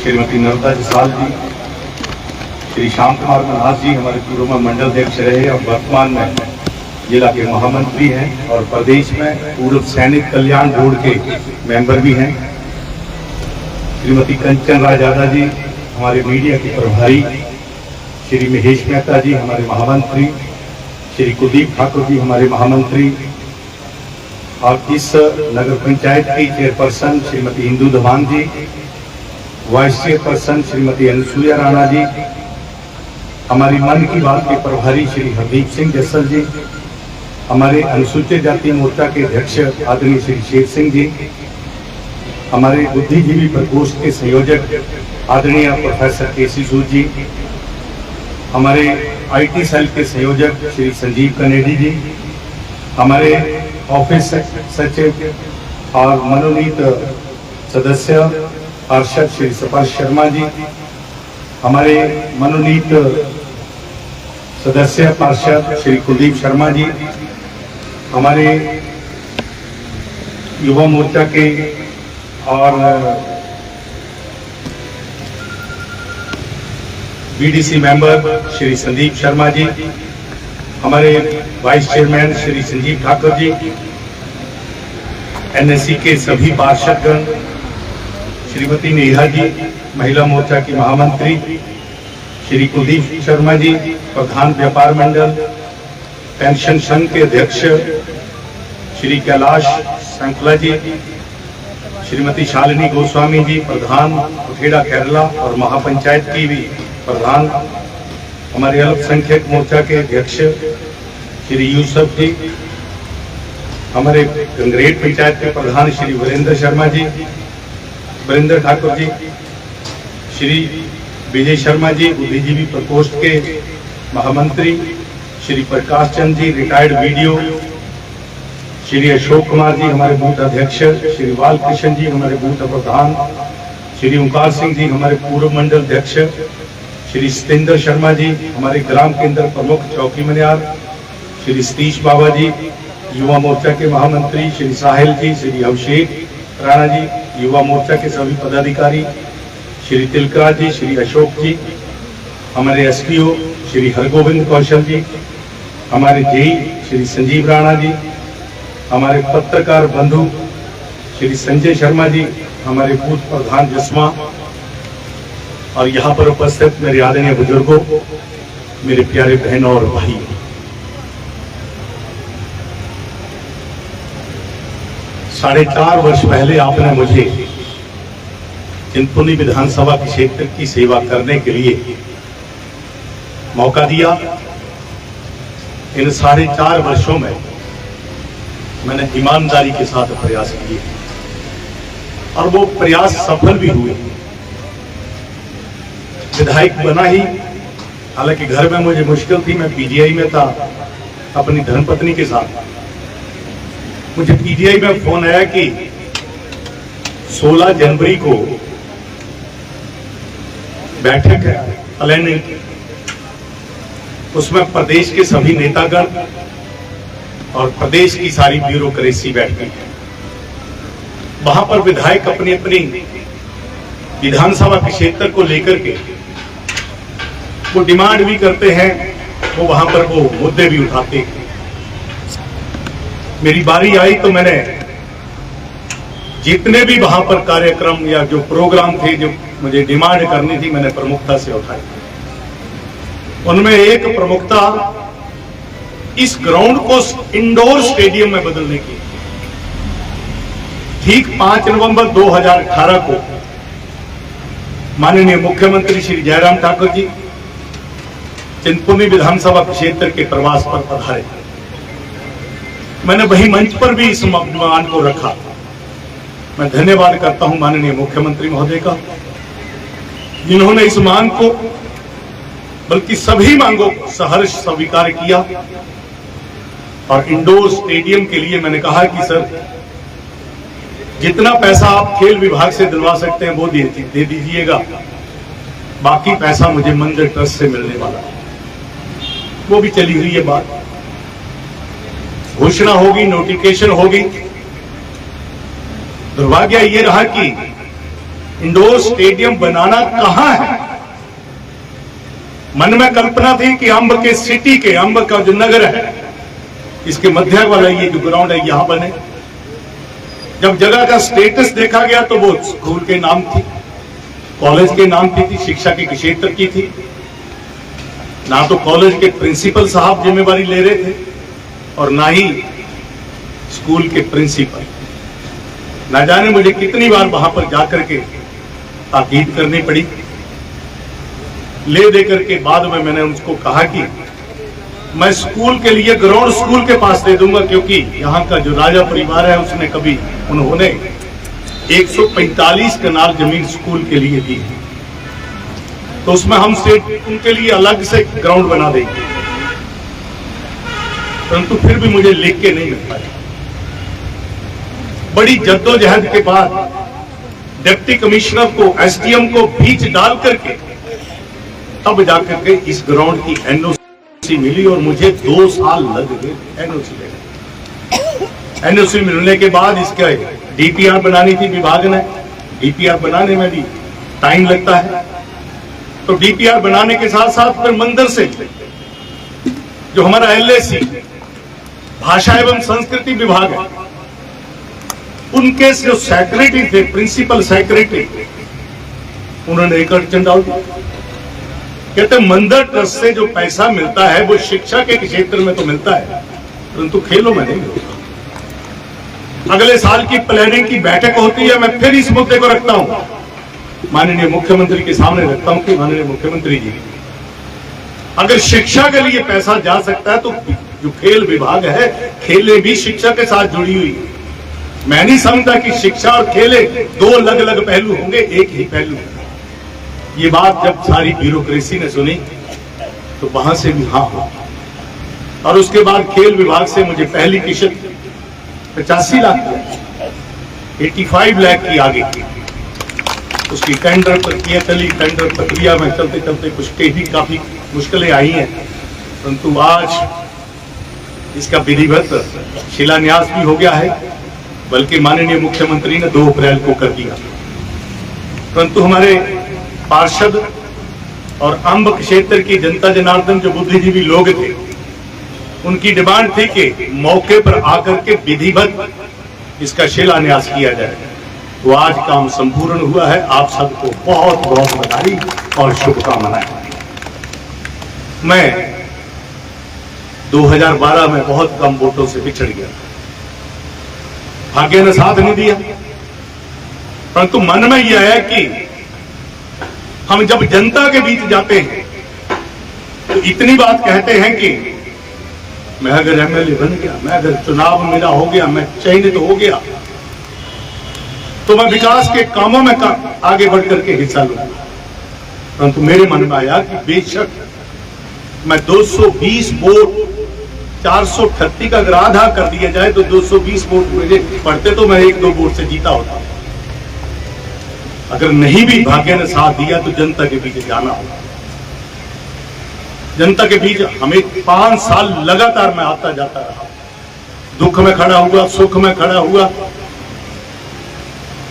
श्रीमती नर्मदा जसाल जी, श्री श्याम कुमार मनहास जी हमारे पूर्व में मंडल अध्यक्ष रहे और वर्तमान में जिला के महामंत्री हैं और प्रदेश में पूर्व सैनिक कल्याण बोर्ड के मेंबर भी हैं। श्रीमती कंचन राय यादव जी हमारे मीडिया के प्रभारी, श्री महेश मेहता जी हमारे महामंत्री, श्री कुलदीप ठाकुर जी हमारे महामंत्री और इस नगर पंचायत की चेयरपर्सन श्रीमती इंदू धवान जी, वाइस चेयरपर्सन श्रीमती अनुसुईया राणा जी, हमारी मन की बात के प्रभारी श्री हरदीप सिंह जस्सल जी, हमारे अनुसूचित जाति मोर्चा के अध्यक्ष आदरणीय श्री शेर सिंह जी, हमारे बुद्धिजीवी प्रकोष्ठ के संयोजक आदरणीय प्रोफेसर केसी सूद जी, हमारे IT सेल के संयोजक श्री संजीव कनेडी जी, हमारे ऑफिस सचिव और मनोनीत सदस्य पार्षद श्री स्पर्श शर्मा जी, हमारे मनोनीत सदस्य पार्षद श्री कुलदीप शर्मा जी, हमारे युवा मोर्चा के और BDC मेंबर श्री संदीप शर्मा जी, हमारे vice chairman Shri Sanjeev Thakur ji, NSC के सभी पार्षदगण, श्रीमती नेहा जी महिला मोर्चा की महामंत्री, श्री कुलदीप शर्मा जी प्रधान व्यापार मंडल, पेंशन संघ के अध्यक्ष श्री कैलाश संकला जी, श्रीमती शालिनी गोस्वामी जी प्रधान उठेड़ा केरला और महापंचायत की भी प्रधान, हमारे अल्पसंख्यक मोर्चा के अध्यक्ष श्री यूसुफ जी, हमारे गंगरेट पंचायत के प्रधान श्री वीरेंद्र शर्मा जी, वीरेंद्र ठाकुर जी, श्री विजय शर्मा जी बुद्धिजीवी प्रकोष्ठ के महामंत्री, श्री प्रकाश चंद जी रिटायर्ड वीडियो, श्री अशोक कुमार जी हमारे बूथ अध्यक्ष, श्री बालकृष्ण जी हमारे बूथ प्रधान, श्री ओंकार सिंह जी हमारे पूर्व मंडल अध्यक्ष, श्री सतेंद्र शर्मा जी हमारे ग्राम केंद्र प्रमुख चौकी मनियार, श्री सतीश बाबा जी युवा मोर्चा के महामंत्री, श्री साहिल जी, श्री अभिषेक राणा जी युवा मोर्चा के सभी पदाधिकारी, श्री तिलकराज जी, श्री अशोक जी, हमारे SPO श्री हरगोविंद कौशल जी, हमारे जेई श्री संजीव राणा जी, हमारे पत्रकार बंधु श्री संजय शर्मा जी, हमारे बूथ प्रधान जसमा और यहाँ पर उपस्थित मेरे आदरणीय बुजुर्गों, मेरे प्यारे बहनों और भाई, 4.5 वर्ष पहले आपने मुझे चिंतपूर्णी विधानसभा क्षेत्र की सेवा करने के लिए मौका दिया। इन 4.5 वर्षों में मैंने ईमानदारी के साथ प्रयास किए और वो प्रयास सफल भी हुए। विधायक बना ही, हालांकि घर में मुझे मुश्किल थी, मैं PGI में था अपनी धर्मपत्नी के साथ। मुझे PGI में फोन आया कि 16 जनवरी को बैठक है प्लानिंग, उसमें प्रदेश के सभी नेतागण और प्रदेश की सारी ब्यूरोक्रेसी बैठती है। वहां पर विधायक अपनी अपनी विधानसभा के क्षेत्र को लेकर के वो डिमांड भी करते हैं, वो वहां पर वो मुद्दे भी उठाते हैं। मेरी बारी आई तो मैंने जितने भी वहां पर कार्यक्रम या जो प्रोग्राम थे जो मुझे डिमांड करनी थी, मैंने प्रमुखता से उठाई। उनमें एक प्रमुखता इस ग्राउंड को इंडोर स्टेडियम में बदलने की। ठीक 5 नवंबर 2018 को माननीय मुख्यमंत्री श्री जयराम ठाकुर जी चिंतपूर्णी विधानसभा क्षेत्र के प्रवास पर पधारे। मैंने वही मंच पर भी इस मांग को रखा। मैं धन्यवाद करता हूं माननीय मुख्यमंत्री महोदय का, जिन्होंने इस मांग को, बल्कि सभी मांगों को सहर्ष स्वीकार किया। और इंडोर स्टेडियम के लिए मैंने कहा कि सर, जितना पैसा आप खेल विभाग से दिलवा सकते हैं वो दे दीजिएगा, बाकी पैसा मुझे मंदिर ट्रस्ट से मिलने वाला है। वो भी चली हुई है बात, घोषणा होगी, नोटिफिकेशन होगी। दुर्भाग्य ये रहा कि इंडोर स्टेडियम बनाना कहां है। मन में कल्पना थी कि अंब के सिटी के, अंब का जो नगर है, इसके मध्य वाला ये जो ग्राउंड है यहां बने। जब जगह का स्टेटस देखा गया तो वो स्कूल के नाम थी, कॉलेज के नाम की थी, शिक्षा के क्षेत्र की थी। ना तो कॉलेज के प्रिंसिपल साहब जिम्मेवारी ले रहे थे और ना ही स्कूल के प्रिंसिपल। ना जाने मुझे कितनी बार वहां पर जाकर के ताकीद करनी पड़ी। ले देकर के बाद में मैंने उनको कहा कि मैं स्कूल के लिए ग्राउंड स्कूल के पास दे दूंगा, क्योंकि यहाँ का जो राजा परिवार है उसने कभी, उन्होंने 145 कनाल जमीन स्कूल के लिए दी है, तो उसमें हम स्टेट उनके लिए अलग से ग्राउंड बना देंगे। परंतु फिर भी मुझे लिख के नहीं मिल पाया। बड़ी जद्दोजहद के बाद डिप्टी कमिश्नर को, एसडीएम को बीच डाल करके तब जाकर के इस ग्राउंड की एनओसी मिली और मुझे 2 साल लग गए एनओसी लेने। एनओसी मिलने के बाद इसका डीपीआर बनानी थी विभाग ने। डीपीआर बनाने में भी टाइम लगता है, तो डीपीआर बनाने के साथ साथ फिर मंदिर से जो हमारा एलएसी भाषा एवं संस्कृति विभाग है, उनके जो सेक्रेटरी थे, प्रिंसिपल सेक्रेटरी, उन्होंने एक अड़चन डाल दी। कहते मंदिर ट्रस्ट से जो पैसा मिलता है वो शिक्षा के क्षेत्र में तो मिलता है, परंतु खेलों में नहीं मिलता। अगले साल की प्लानिंग की बैठक होती है, मैं फिर इस मुद्दे को रखता हूं, माननीय मुख्यमंत्री के सामने रखता हूं कि माननीय मुख्यमंत्री जी, अगर शिक्षा के लिए पैसा जा सकता है तो जो खेल विभाग है, खेलें भी शिक्षा के साथ जुड़ी हुई है। मैं नहीं समझता कि शिक्षा और खेले 2 अलग अलग पहलू होंगे, एक ही पहलू। ये बात जब सारी ब्यूरोक्रेसी ने सुनी तो वहां से भी हाँ हो। और उसके बाद खेल विभाग से मुझे पहली किश्त 85 लाख 85 लाख की आगे की, उसकी टेंडर प्रक्रिया चली। टेंडर प्रक्रिया में चलते चलते कुछ भी काफी मुश्किलें आई हैं, परंतु आज इसका विधिवत शिलान्यास भी हो गया है, बल्कि माननीय मुख्यमंत्री ने 2 अप्रैल को कर दिया। परंतु हमारे पार्षद और अंब क्षेत्र की जनता जनार्दन जो बुद्धिजीवी लोग थे, उनकी डिमांड थी कि मौके पर आकर के विधिवत इसका शिलान्यास किया जाए। तो आज काम संपूर्ण हुआ है। आप सबको बहुत बहुत बधाई और शुभकामनाएं। मैं 2012 में बहुत कम वोटों से पिछड़ गया, भाग्य ने साथ नहीं दिया, परंतु मन में यह है कि हम जब जनता के बीच जाते हैं तो इतनी बात कहते हैं कि मैं अगर एमएलए बन गया, मैं अगर चुनाव मेरा हो गया, मैं चयनित हो गया, तो मैं विकास के कामों में आगे बढ़ करके हिस्सा लूंगा। परंतु मेरे मन में आया कि बेशक मैं 220 वोट 438 का अगर आधा कर दिया जाए तो 220 वोट मुझे पड़ते तो मैं 1-2 वोट से जीता होता। अगर नहीं भी भाग्य ने साथ दिया तो जनता के बीच जाना होगा। जनता के बीच हमें 5 साल लगातार मैं आता जाता रहा, दुख में खड़ा हुआ, सुख में खड़ा हुआ,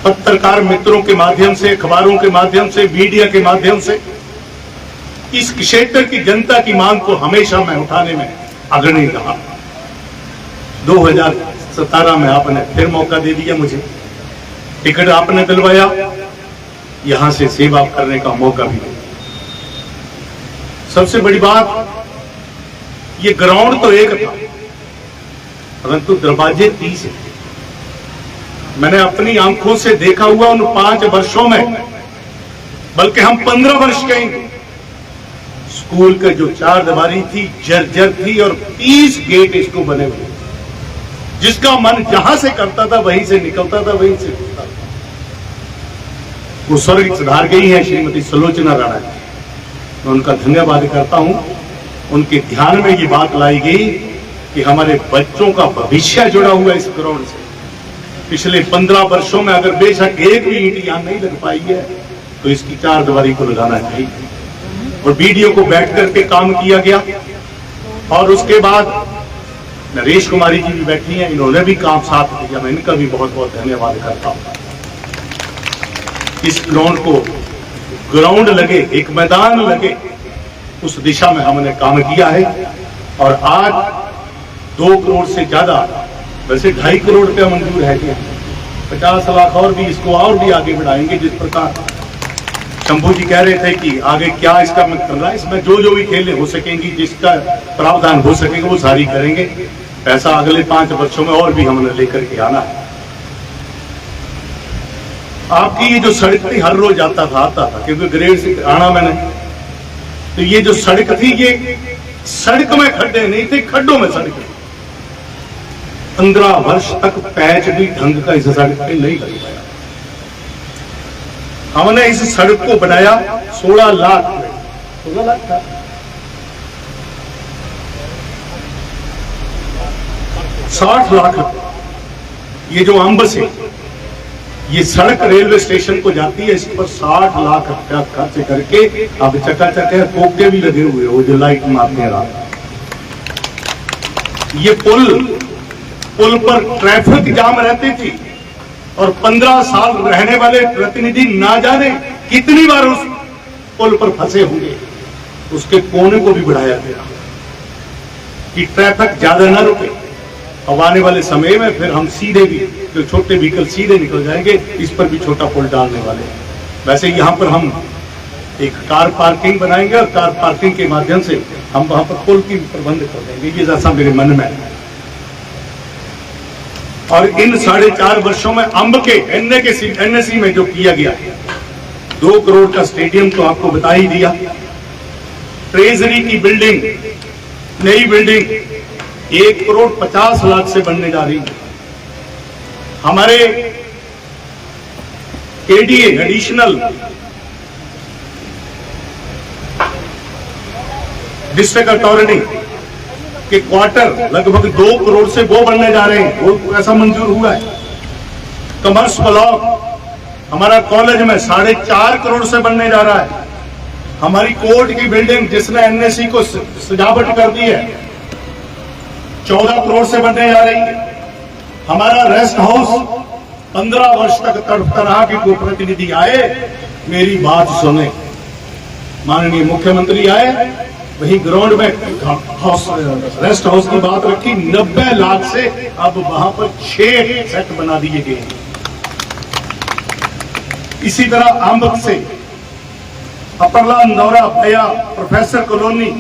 पत्रकार मित्रों के माध्यम से, अखबारों के माध्यम से, मीडिया के माध्यम से इस क्षेत्र की जनता की मांग को हमेशा मैं उठाने में अग्रणी रहा। 2017 में आपने फिर मौका दे दिया मुझे, टिकट आपने दिलवाया, यहां से सेवा करने का मौका भी दिया। सबसे बड़ी बात, ये ग्राउंड तो एक था, परंतु दरवाजे 30 है। मैंने अपनी आंखों से देखा हुआ उन 5 वर्षों में, बल्कि हम 15 वर्ष कहेंगे, स्कूल का जो 4 दीवारी थी जर्जर थी और 30 गेट इसको बने हुए, जिसका मन जहां से करता था वहीं से निकलता था, वहीं से घुसता था। वो स्वर्ग सुधार गई है श्रीमती सुलोचना राणा जी, मैं उनका धन्यवाद करता हूं। उनके ध्यान में ये बात लाई गई कि हमारे बच्चों का भविष्य जुड़ा हुआ इस ग्राउंड से। पिछले 15 वर्षों में अगर बेशक एक भी ईंट यहां नहीं लग पाई है तो इसकी 4 दीवारी को लगाना चाहिए। और वीडियो को बैठ करके काम किया गया, और उसके बाद नरेश कुमारी जी भी बैठी हैं, इन्होंने भी काम साथ किया, मैं इनका भी बहुत बहुत धन्यवाद करता हूं। इस ग्राउंड लगे, एक मैदान लगे, उस दिशा में हमने काम किया है। और आज 2 करोड़ से ज्यादा, वैसे 2.5 करोड़ रुपया मंजूर है, 50 लाख और भी, इसको और भी आगे बढ़ाएंगे। जिस प्रकार शंभू जी कह रहे थे कि आगे क्या इसका मैं कर रहा है, इसमें जो भी खेलें हो सकेंगी, जिसका प्रावधान हो सकेगा वो सारी करेंगे। ऐसा अगले 5 वर्षों में और भी हमने लेकर के आना है। आपकी ये जो सड़क थी, हर रोज आता था क्योंकि ग्रेड से आना मैंने, तो ये जो सड़क थी, ये सड़क में खड्डे नहीं थे, खड्डों में सड़क। 15 वर्ष तक पैच भी ढंग का इस सड़क पे नहीं लग पाया। हमने इस सड़क को बनाया 16 लाख में, 16 लाख था, 60 लाख। ये जो अंब से ये सड़क रेलवे स्टेशन को जाती है, इस पर 60 लाख रुपया खर्च करके अब चकाचक है, कोके भी लगे हुए, वो जो लाइट मारते हैं रात। ये पुल पर ट्रैफिक जाम रहती थी और 15 साल रहने वाले प्रतिनिधि ना जाने कितनी बार उस पुल पर फंसे होंगे। उसके कोने को भी बढ़ाया गया कि ट्रैफिक ज्यादा ना रुके। अब आने वाले समय में फिर हम सीधे भी, जो छोटे व्हीकल सीधे निकल जाएंगे, इस पर भी छोटा पुल डालने वाले। वैसे यहाँ पर हम एक कार पार्किंग बनाएंगे और कार पार्किंग के माध्यम से हम वहां पर पुल की प्रबंध कर देंगे, ये जैसा मेरे मन में है। और इन 4.5 वर्षों में अंब के एनएसी में जो किया गया, 2 करोड़ का स्टेडियम तो आपको बता ही दिया। ट्रेजरी की बिल्डिंग, नई बिल्डिंग 1 करोड़ 50 लाख से बनने जा रही है। हमारे एडीए एडिशनल डिस्ट्रिक्ट अथॉरिटी के क्वार्टर लगभग 2 करोड़ से वो बनने जा रहे हैं, वो पैसा मंजूर हुआ है। कॉमर्स ब्लॉक हमारा कॉलेज में 4.5 करोड़ से बनने जा रहा है। हमारी कोर्ट की बिल्डिंग जिसने एनएसी को सजावट कर दी है, 14 करोड़ से बनने जा रही है। हमारा रेस्ट हाउस 15 वर्ष तक तड़पता रहा कि कोई प्रतिनिधि आए, मेरी बात सुने। माननीय मुख्यमंत्री आए, वही ग्राउंड में रेस्ट हाउस की बात रखी, 90 लाख से अब वहां पर 6 सेट बना दिए गए। इसी तरह अंब से अपरला, इंदौरा, भैया, प्रोफेसर कॉलोनी,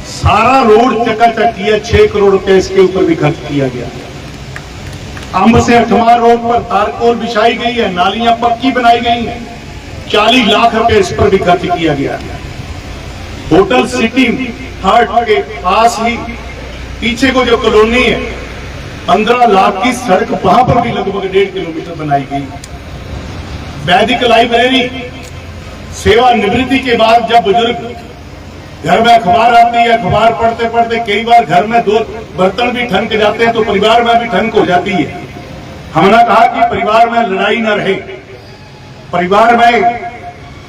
सारा रोड चकाचक किया, 6 करोड़ रुपए इसके ऊपर भी खर्च किया गया। अंब से अठमार रोड पर तारकोल बिछाई गई है, नालियां पक्की बनाई गई हैं, 40 लाख रुपए इस पर भी खर्च किया गया। होटल सिटी हार्ट के पास ही पीछे को जो कॉलोनी है, 15 लाख की सड़क, वहां पर भी लगभग 1.5 किलोमीटर बनाई गई। वैदिक लाइब्रेरी, सेवा निवृत्ति के बाद जब बुजुर्ग घर में अखबार आती है, अखबार पढ़ते पढ़ते कई बार घर में 2 बर्तन भी ठनक जाते हैं, तो परिवार में भी ठनक हो जाती है। हमने कहा कि परिवार में लड़ाई न रहे, परिवार में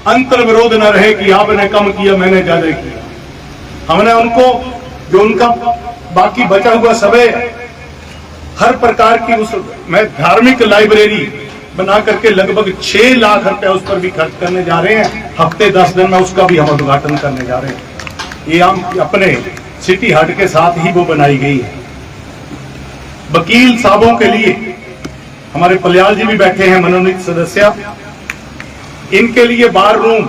अंतर विरोध न रहे कि आपने कम किया, मैंने ज्यादा किया। हमने उनको जो उनका बाकी बचा हुआ समय, हर प्रकार की उस में धार्मिक लाइब्रेरी बना करके लगभग 6 लाख रुपया उस पर भी खर्च करने जा रहे हैं। हफ्ते 10 दिन में उसका भी हम उद्घाटन करने जा रहे हैं। ये हम अपने सिटी हार्ट के साथ ही वो बनाई गई है। वकील साहबों के लिए हमारे पलियाल जी भी बैठे हैं, मनोनीत सदस्य, इनके लिए बार रूम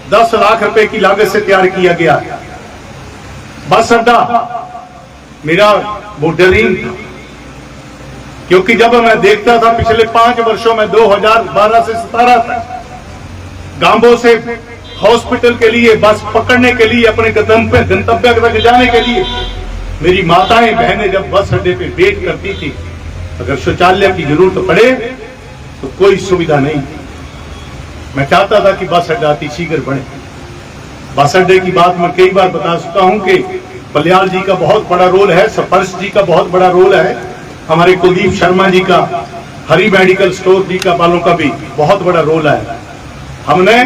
10 लाख रुपए की लागत से तैयार किया गया है। बस अड्डा मेरा वो ड्रीम था, क्योंकि जब मैं देखता था पिछले 5 वर्षों में 2012 से 17 तक गांवों से हॉस्पिटल के लिए बस पकड़ने के लिए, अपने गंतव्य तक जाने के लिए मेरी माताएं बहनें जब बस अड्डे पे वेट करती थी, अगर शौचालय की जरूरत पड़े तो कोई सुविधा नहीं थी। मैं चाहता था कि बस अड्डा अति शीघ्र बने। बस अड्डे की बात मैं कई बार बता चुका हूं कि पलियाल जी का बहुत बड़ा रोल है, स्पर्श जी का बहुत बड़ा रोल है, हमारे कुलदीप शर्मा जी का, हरी मेडिकल स्टोर जी का वालों का भी बहुत बड़ा रोल है। हमने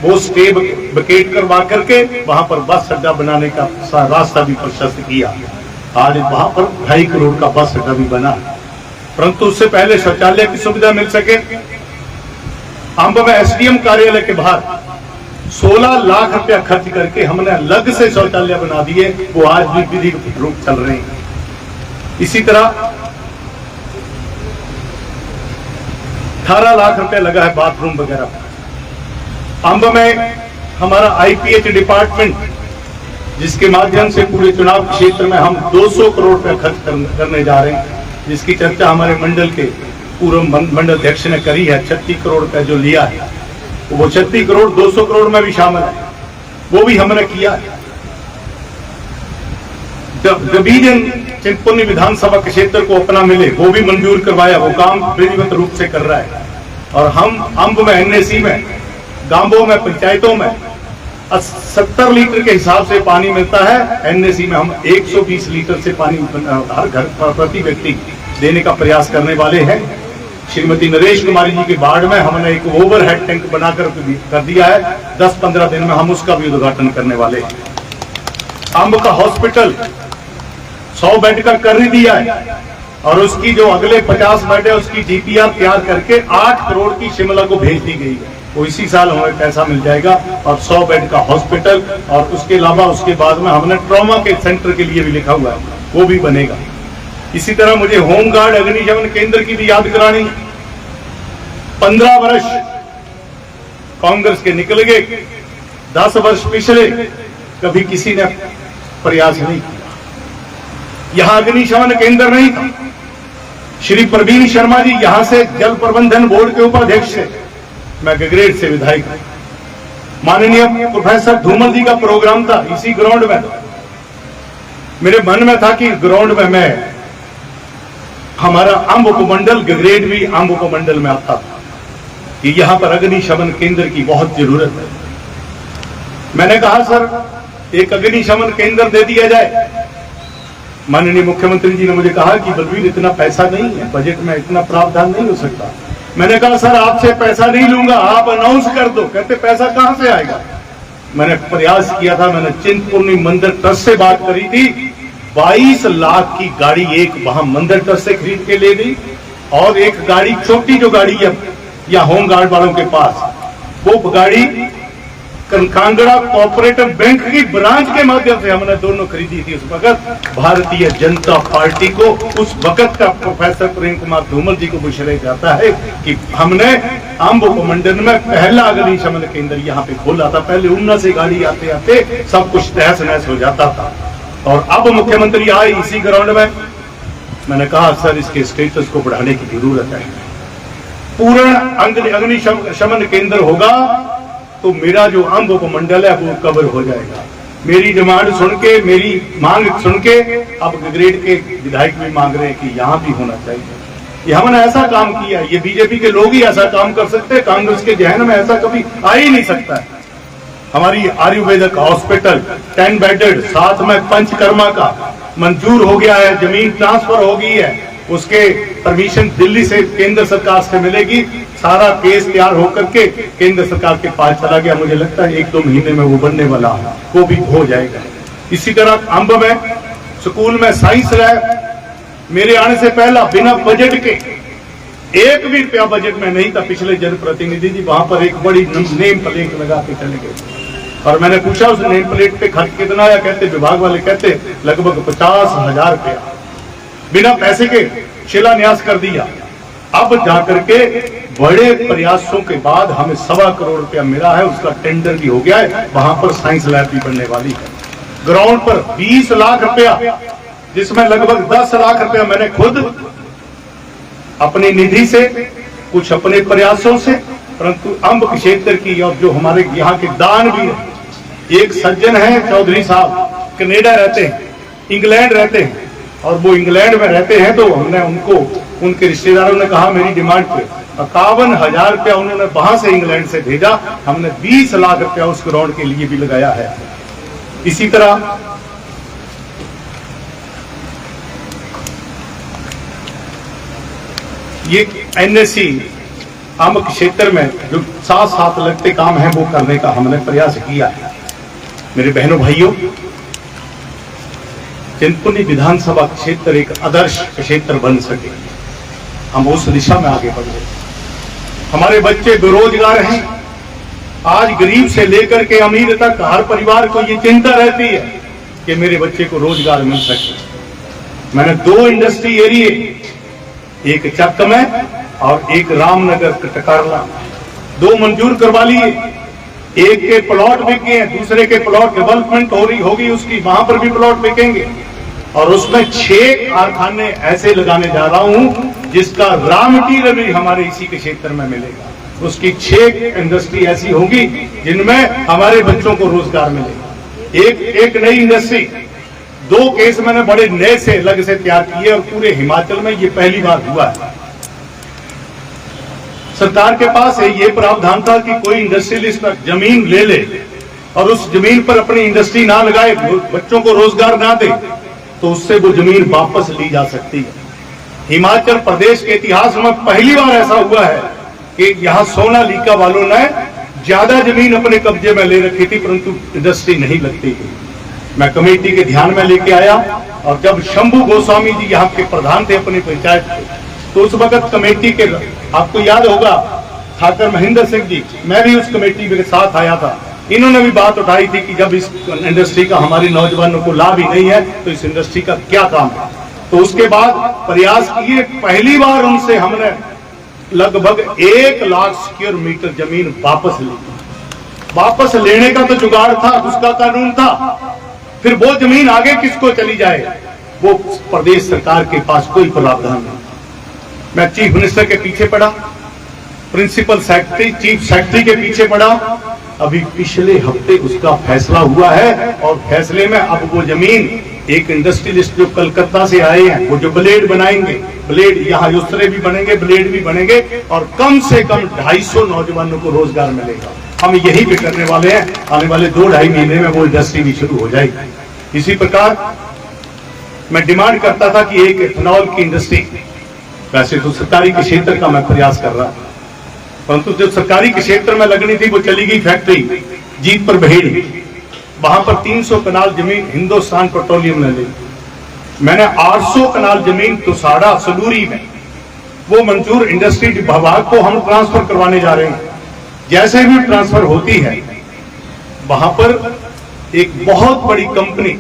वो स्टे वेकेट करवा करके वहां पर बस अड्डा बनाने का रास्ता भी प्रशस्त किया। आज वहां पर 2.5 करोड़ का बस अड्डा भी बना, परंतु उससे पहले शौचालय की सुविधा मिल सके, अंब में एसडीएम कार्यालय के बाहर 16 लाख रुपया खर्च करके हमने अलग से शौचालय बना दिए, वो आज भी विधिवत रूप चल रहे हैं। इसी तरह 18 लाख रुपया लगा है बाथरूम वगैरह। अंब में हमारा आईपीएच डिपार्टमेंट, जिसके माध्यम से पूरे चुनाव क्षेत्र में हम 200 करोड़ रुपया खर्च करने जा रहे हैं, जिसकी चर्चा हमारे मंडल के पूर्व मंडल अध्यक्ष ने करी है। 36 करोड़ रुपया जो लिया है, वो 36 करोड़ 200 करोड़ में भी शामिल है, वो भी हमने किया है। जब चिंतपूर्णी विधानसभा क्षेत्र को अपना मिले, वो भी मंजूर करवाया, वो काम विधिवत रूप से कर रहा है। और हम अंब में, एनएसी में, गांवों में, पंचायतों में 70 लीटर के हिसाब से पानी मिलता है। एनएसी में हम 120 लीटर से पानी हर घर प्रति व्यक्ति देने का प्रयास करने वाले हैं। श्रीमती नरेश कुमारी जी के वार्ड में हमने एक ओवरहेड टैंक बनाकर कर दिया है। 10-15 दिन में हम उसका भी उद्घाटन करने वाले हैं। अंब का हॉस्पिटल 100 बेड का कर ही दिया है, और उसकी जो अगले 50 बेड है उसकी डीपीआर तैयार करके 8 करोड़ की शिमला को भेज दी गई है। वो इसी साल हमें पैसा मिल जाएगा, और 100 बेड का हॉस्पिटल, और उसके अलावा उसके बाद में हमने ट्रॉमा के सेंटर के लिए भी लिखा हुआ है, वो भी बनेगा। इसी तरह मुझे होमगार्ड अग्निशमन केंद्र की भी याद करानी। 15 वर्ष कांग्रेस के निकल गए, 10 वर्ष पिछले, कभी किसी ने प्रयास नहीं किया। यहां अग्निशमन केंद्र नहीं था। श्री प्रवीण शर्मा जी यहां से जल प्रबंधन बोर्ड के उपाध्यक्ष थे, मैं गगरेट से विधायक। माननीय प्रोफेसर धूमल जी का प्रोग्राम था इसी ग्राउंड में। मेरे मन में था कि ग्राउंड में मैं, हमारा अंब उपमंडल गगरेट भी अंब उपमंडल में आता था, कि यहां पर अग्निशमन केंद्र की बहुत जरूरत है। मैंने कहा सर एक अग्निशमन केंद्र दे दिया जाए। माननीय मुख्यमंत्री जी ने मुझे कहा कि बलवीर इतना पैसा नहीं है, बजट में इतना प्रावधान नहीं हो सकता। मैंने कहा सर आपसे पैसा नहीं लूंगा, आप अनाउंस कर दो। कहते पैसा कहां से आएगा। मैंने प्रयास किया था, मैंने चिंतपूर्णी मंदिर ट्रस्ट से बात करी थी। 22 लाख की गाड़ी एक वहां मंदिर ट्रस्ट से खरीद के ले गई, और एक गाड़ी, छोटी जो गाड़ी है या होमगार्ड वालों के पास, वो गाड़ी कांगड़ा कोऑपरेटिव बैंक की ब्रांच के माध्यम से हमने दोनों खरीदी थी। उस वक्त भारतीय जनता पार्टी को, उस वक्त का प्रोफेसर प्रेम कुमार धूमल जी को बुशरे जाता है कि हमने अंब उपमंडल में पहला अग्निशमन केंद्र यहाँ पे खोला था। पहले ऊना से गाड़ी आते आते सब कुछ तहस नहस हो जाता था, और अब मुख्यमंत्री आए इसी ग्राउंड में। मैंने कहा सर इसके स्टेटस को बढ़ाने की जरूरत है। पूर्ण अग्निशमन केंद्र होगा तो मेरा जो अंब उपमंडल है वो कवर हो जाएगा। मेरी डिमांड सुन के, मेरी मांग सुन के अब गगरेट के विधायक भी मांग रहे हैं कि यहाँ भी होना चाहिए। ये हमने ऐसा काम किया, ये बीजेपी के लोग ही ऐसा काम कर सकते हैं, कांग्रेस के जहन में ऐसा कभी आ ही नहीं सकता है। हमारी आयुर्वेदिक हॉस्पिटल 10 बेडेड, साथ में पंचकर्मा का मंजूर हो गया है, जमीन ट्रांसफर हो गई है, उसके परमिशन दिल्ली से केंद्र सरकार से मिलेगी। सारा केस तैयार होकर के केंद्र सरकार के पास चला गया। मुझे लगता है 1-2 महीने में वो बनने वाला है, वो भी हो जाएगा। इसी तरह अंब में स्कूल में साइंस लैब मेरे आने से पहला बिना बजट के, 1 भी रुपया बजट में नहीं था। पिछले जनप्रतिनिधि जी वहां पर एक बड़ी नेम प्लेट लगा के चले गए, और मैंने पूछा उस नेम प्लेट पे खर्च कितना आया। कहते विभाग वाले कहते लगभग 50,000 रुपया बिना पैसे के शिलान्यास कर दिया। अब जाकर के बड़े प्रयासों के बाद हमें 1.25 करोड़ रुपया मिला है, उसका टेंडर भी हो गया है, वहां पर साइंस लैब भी बनने वाली है। ग्राउंड पर 20 लाख रुपया, जिसमें लगभग 10 लाख रुपया मैंने खुद अपनी निधि से, कुछ अपने प्रयासों से, परंतु अंब क्षेत्र की और जो हमारे यहाँ के दान भी है। एक सज्जन है चौधरी साहब, कनाडा रहते हैं, इंग्लैंड रहते हैं, और वो इंग्लैंड में रहते हैं, तो हमने उनको, उनके रिश्तेदारों ने कहा मेरी डिमांड पे 51,000 रुपया उन्होंने वहां से इंग्लैंड से भेजा। हमने 20 लाख रुपया उस ग्राउंड के लिए भी लगाया है। इसी तरह ये एनएससी अंब क्षेत्र में जो साथ लगते काम है वो करने का हमने प्रयास किया है। मेरे बहनों भाइयों, चिंतपूर्णी विधानसभा क्षेत्र एक आदर्श क्षेत्र बन सके, हम उस दिशा में आगे बढ़ रहे हैं। हमारे बच्चे बेरोजगार हैं। आज गरीब से लेकर के अमीर तक हर परिवार को ये चिंता रहती है कि मेरे बच्चे को रोजगार मिल सके। मैंने 2 इंडस्ट्री एरिया, एक चक में और एक रामनगर टकारला, 2 मंजूर करवा लिए। एक के प्लॉट बिके हैं, दूसरे के प्लॉट डेवलपमेंट हो रही होगी उसकी, वहां पर भी प्लॉट बिकेंगे। और उसमें 6 कारखाने ऐसे लगाने जा रहा हूं जिसका रॉ मटीरियल भी हमारे इसी के क्षेत्र में मिलेगा। उसकी 6 इंडस्ट्री ऐसी होगी जिनमें हमारे बच्चों को रोजगार मिलेगा। एक नई इंडस्ट्री, 2 केस मैंने बड़े नए से अलग से तैयार किए और पूरे हिमाचल में ये पहली बार हुआ है। सरकार के पास ये प्रावधान था कि कोई इंडस्ट्रियलिस्ट जमीन ले ले और उस जमीन पर अपनी इंडस्ट्री ना लगाए, बच्चों को रोजगार ना दे, तो उससे वो जमीन वापस ली जा सकती है। हिमाचल प्रदेश के इतिहास में पहली बार ऐसा हुआ है कि यहाँ सोनालीका वालों ने ज्यादा जमीन अपने कब्जे में ले रखी थी परंतु इंडस्ट्री नहीं लगती थी। मैं कमेटी के ध्यान में लेके आया और जब शंभू गोस्वामी जी यहाँ के प्रधान थे अपनी पंचायत के, तो उस वक्त कमेटी के, आपको याद होगा ठाकुर महेंद्र सिंह जी, मैं भी उस कमेटी के साथ आया था। इन्होंने भी बात उठाई थी कि जब इस इंडस्ट्री का हमारे नौजवानों को लाभ ही नहीं है तो इस इंडस्ट्री का क्या काम है। तो उसके बाद प्रयास किए, पहली बार उनसे हमने लगभग 1 लाख स्क्वायर मीटर जमीन वापस ली। वापस लेने का तो जुगाड़ था, उसका कानून था, फिर वो जमीन आगे किसको चली जाए, वो प्रदेश सरकार के पास कोई प्रावधान नहीं। मैं चीफ मिनिस्टर के पीछे पड़ा, प्रिंसिपल सेक्रेटरी, चीफ सेक्रेटरी के पीछे पड़ा। अभी पिछले हफ्ते उसका फैसला हुआ है और फैसले में अब वो जमीन एक इंडस्ट्रियलिस्ट जो कलकत्ता से आए हैं, वो जो ब्लेड बनाएंगे, ब्लेड यहाँ युस्तरे भी बनेंगे, ब्लेड भी बनेंगे और कम से कम 250 नौजवानों को रोजगार मिलेगा। हम यही भी करने वाले हैं, आने वाले 2-2.5 महीने में वो इंडस्ट्री भी शुरू हो जाएगी। इसी प्रकार मैं डिमांड करता था कि एक इथेनॉल की इंडस्ट्री, वैसे तो सरकारी के क्षेत्र का मैं प्रयास कर रहा, परंतु जो सरकारी के क्षेत्र में लगनी थी वो चली गई फैक्ट्री जीत पर बहेड़ी, वहां पर 300 कनाल जमीन हिंदुस्तान पेट्रोलियम ने ली। मैंने 800 कनाल जमीन तुसाड़ा सलूरी में, वो मंजूर इंडस्ट्री विभाग को हम ट्रांसफर करवाने जा रहे हैं। जैसे भी ट्रांसफर होती है वहां पर एक बहुत बड़ी कंपनी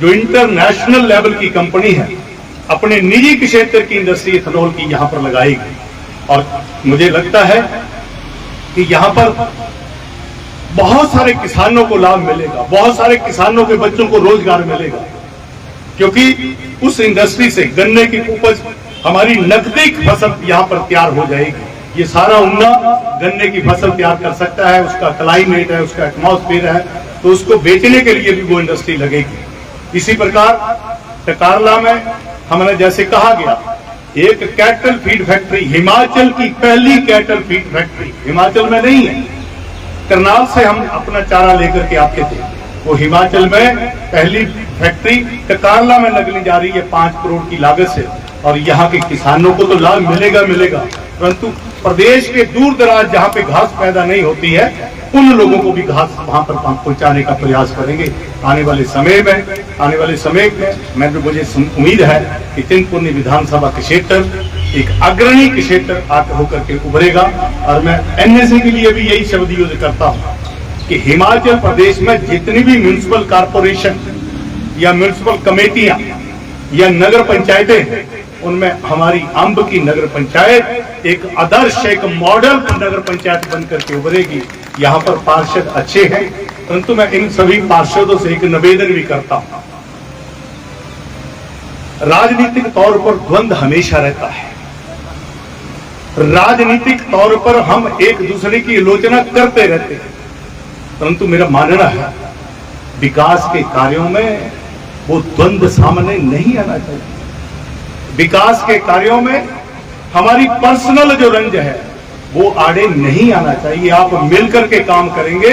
जो इंटरनेशनल लेवल की कंपनी है अपने निजी क्षेत्र की इंडस्ट्री इथेनॉल की यहां पर लगाएगी और मुझे लगता है कि यहां पर बहुत सारे किसानों को लाभ मिलेगा, बहुत सारे किसानों के बच्चों को रोजगार मिलेगा, क्योंकि उस इंडस्ट्री से गन्ने की उपज, हमारी नकदी फसल यहां पर तैयार हो जाएगी। ये सारा उन्ना गन्ने की फसल तैयार कर सकता है, उसका क्लाइमेट है, उसका एटमॉस्फेयर है, तो उसको बेचने के लिए भी वो इंडस्ट्री लगेगी। इसी प्रकार टकारला में हमने जैसे कहा गया, एक कैटल फीड फैक्ट्री, हिमाचल की पहली कैटल फीड फैक्ट्री, हिमाचल में नहीं है, करनाल से हम अपना चारा लेकर के आते थे, वो हिमाचल में पहली फैक्ट्री टकारला में लगने जा रही है 5 करोड़ की लागत से। और यहाँ के किसानों को तो लाभ मिलेगा, परंतु प्रदेश के दूर दराज जहाँ पे घास पैदा नहीं होती है उन लोगों को भी घास वहां पर पहुंचाने का प्रयास करेंगे। आने वाले समय में मुझे उम्मीद है कि चिंतपूर्णी विधानसभा के क्षेत्र एक अग्रणी क्षेत्र होकर के उभरेगा। और मैं एनएसए के लिए भी यही शब्द यूज करता हूं कि हिमाचल प्रदेश में जितनी भी म्युनिसिपल कारपोरेशन या म्युनिसिपल कमेटियां या नगर पंचायतें हैं, उनमें हमारी अंब की नगर पंचायत एक आदर्श, एक मॉडल नगर पंचायत बनकर के उभरेगी। यहाँ पर पार्षद अच्छे हैं, परंतु मैं इन सभी पार्षदों से एक निवेदन भी करता हूं, राजनीतिक तौर पर द्वंद हमेशा रहता है, राजनीतिक तौर पर हम एक दूसरे की आलोचना करते रहते हैं, परंतु मेरा मानना है विकास के कार्यों में वो द्वंद सामने नहीं आना चाहिए। विकास के कार्यों में हमारी पर्सनल जो रंज है वो आड़े नहीं आना चाहिए। आप मिलकर के काम करेंगे,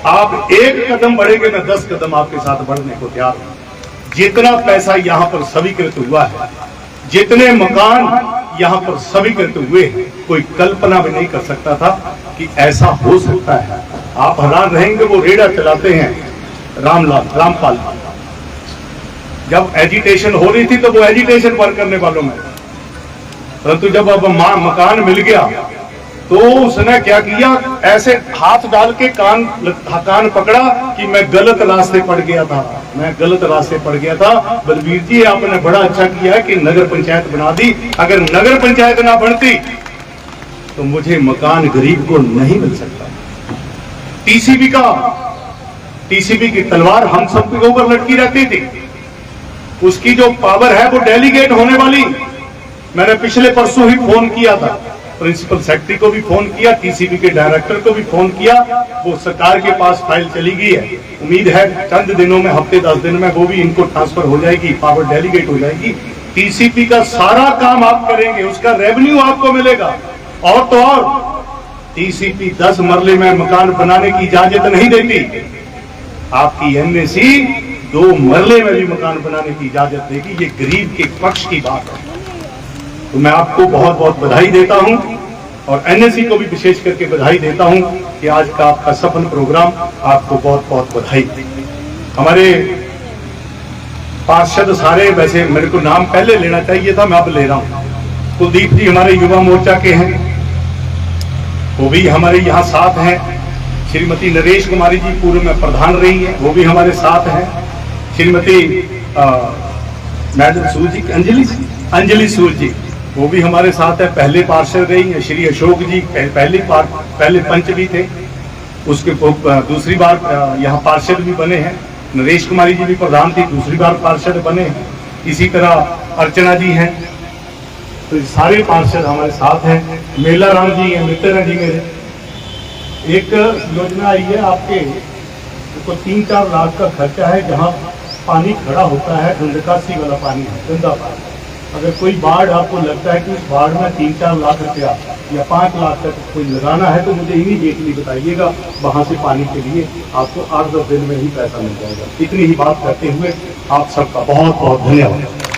आप एक कदम बढ़ेंगे, मैं 10 कदम आपके साथ बढ़ने को तैयार हूं। जितना पैसा यहाँ पर स्वीकृत हुआ है, जितने मकान यहाँ पर स्वीकृत हुए हैं, कोई कल्पना भी नहीं कर सकता था कि ऐसा हो सकता है। आप हैरान रहेंगे, वो रेड़ा चलाते हैं रामपाल, जब एजिटेशन हो रही थी तो वो एजिटेशन पर करने वालों में, परंतु जब अब मकान मिल गया तो उसने क्या किया, ऐसे हाथ डाल के कान पकड़ा कि मैं गलत रास्ते पड़ गया था, मैं गलत रास्ते पड़ गया था। बलबीर जी आपने बड़ा अच्छा किया है कि नगर पंचायत बना दी, अगर नगर पंचायत ना बनती तो मुझे मकान गरीब को नहीं मिल सकता। टीसीबी की तलवार हम सबके ऊपर लटकी रहती थी, उसकी जो पावर है वो डेलीगेट होने वाली। मैंने पिछले परसों ही फोन किया था, प्रिंसिपल सेक्रेटरी को भी फोन किया, टीसीबी के डायरेक्टर को भी फोन किया, वो सरकार के पास फाइल चली गई है। उम्मीद है चंद दिनों में, हफ्ते 10 दिन में वो भी इनको ट्रांसफर हो जाएगी, पावर डेलीगेट हो जाएगी। टीसीपी का सारा काम आप करेंगे, उसका रेवेन्यू आपको मिलेगा। और तो और टीसीपी 10 मरले में मकान बनाने की इजाजत नहीं देती, आपकी एनएसी 2 मरले में भी मकान बनाने की इजाजत देगी। ये गरीब के पक्ष की बात है। तो मैं आपको बहुत बहुत बधाई देता हूं और एनएसी को भी विशेष करके बधाई देता हूं कि आज का आपका सफल प्रोग्राम, आपको बहुत बहुत बधाई। हमारे पार्षद सारे, वैसे मेरे को नाम पहले लेना चाहिए था, मैं अब ले रहा हूं। कुलदीप जी हमारे युवा मोर्चा के हैं, वो भी हमारे यहाँ साथ हैं। श्रीमती नरेश कुमारी जी पूर्व में प्रधान रही है, वो भी हमारे साथ हैं। श्रीमती मैडम सूर जी, अंजलि सूर जी, वो भी हमारे साथ है, पहले पार्षद रही है। श्री अशोक जी पहले पंच भी थे, उसके दूसरी बार यहाँ पार्षद भी बने हैं। नरेश कुमारी जी भी प्रधान थी, दूसरी बार पार्षद बने हैं। इसी तरह अर्चना जी हैं। तो सारे पार्षद हमारे साथ हैं। मेला राम जी हैं, मित्र हैं जी मेरे। एक योजना आई है आपके, तो 3-4 लाख का खर्चा है, जहाँ पानी खड़ा होता है, निकासी वाला पानी है, गंदा पानी। अगर कोई बाढ़ आपको लगता है कि उस बाढ़ में 3-4 लाख रुपया या 5 लाख तक कोई लगाना है, तो मुझे इमीडिएटली बताइएगा। वहां से पानी के लिए आपको 8-10 दिन में ही पैसा मिल जाएगा। इतनी ही बात करते हुए आप सबका बहुत बहुत धन्यवाद।